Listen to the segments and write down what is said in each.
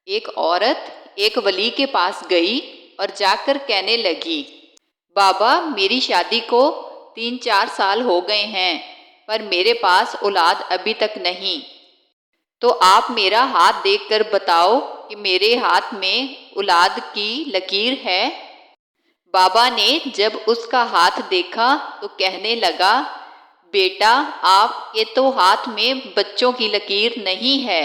ایک عورت ایک ولی کے پاس گئی اور جا کر کہنے لگی، بابا میری شادی کو 3-4 سال ہو گئے ہیں پر میرے پاس اولاد ابھی تک نہیں، تو آپ میرا ہاتھ دیکھ کر بتاؤ کہ میرے ہاتھ میں اولاد کی لکیر ہے۔ بابا نے جب اس کا ہاتھ دیکھا تو کہنے لگا، بیٹا آپ کے تو ہاتھ میں بچوں کی لکیر نہیں ہے۔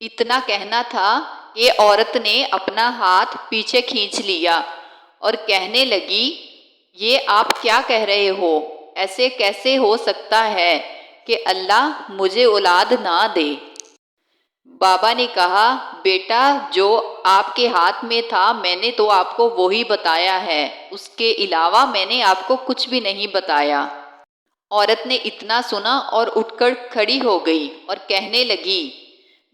اتنا کہنا تھا کہ عورت نے اپنا ہاتھ پیچھے کھینچ لیا اور کہنے لگی، یہ آپ کیا کہہ رہے ہو؟ ایسے کیسے ہو سکتا ہے کہ اللہ مجھے اولاد نہ دے؟ بابا نے کہا، بیٹا جو آپ کے ہاتھ میں تھا میں نے تو آپ کو وہی بتایا ہے، اس کے علاوہ میں نے آپ کو کچھ بھی نہیں بتایا۔ عورت نے اتنا سنا اور اٹھ کر کھڑی ہو گئی اور کہنے لگی،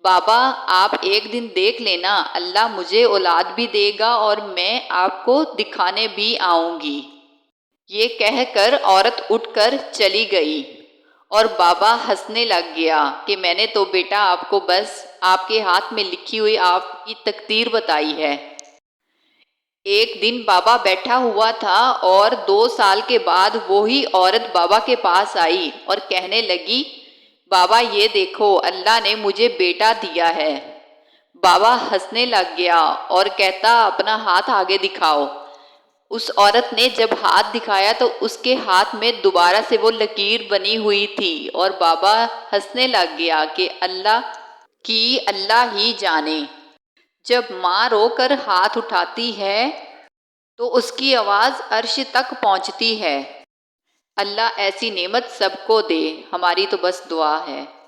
بابا آپ ایک دن دیکھ لینا، اللہ مجھے اولاد بھی دے گا اور میں آپ کو دکھانے بھی آؤں گی۔ یہ کہہ کر عورت اٹھ کر چلی گئی اور بابا ہنسنے لگ گیا کہ میں نے تو بیٹا آپ کو بس آپ کے ہاتھ میں لکھی ہوئی آپ کی تقدیر بتائی ہے۔ ایک دن بابا بیٹھا ہوا تھا اور 2 سال کے بعد وہی عورت بابا کے پاس آئی اور کہنے لگی، بابا یہ دیکھو اللہ نے مجھے بیٹا دیا ہے۔ بابا ہنسنے لگ گیا اور کہتا، اپنا ہاتھ آگے دکھاؤ۔ اس عورت نے جب ہاتھ دکھایا تو اس کے ہاتھ میں دوبارہ سے وہ لکیر بنی ہوئی تھی اور بابا ہنسنے لگ گیا کہ اللہ ہی جانے۔ جب ماں رو کر ہاتھ اٹھاتی ہے تو اس کی آواز عرش تک پہنچتی ہے۔ اللہ ایسی نعمت سب کو دے، ہماری تو بس دعا ہے۔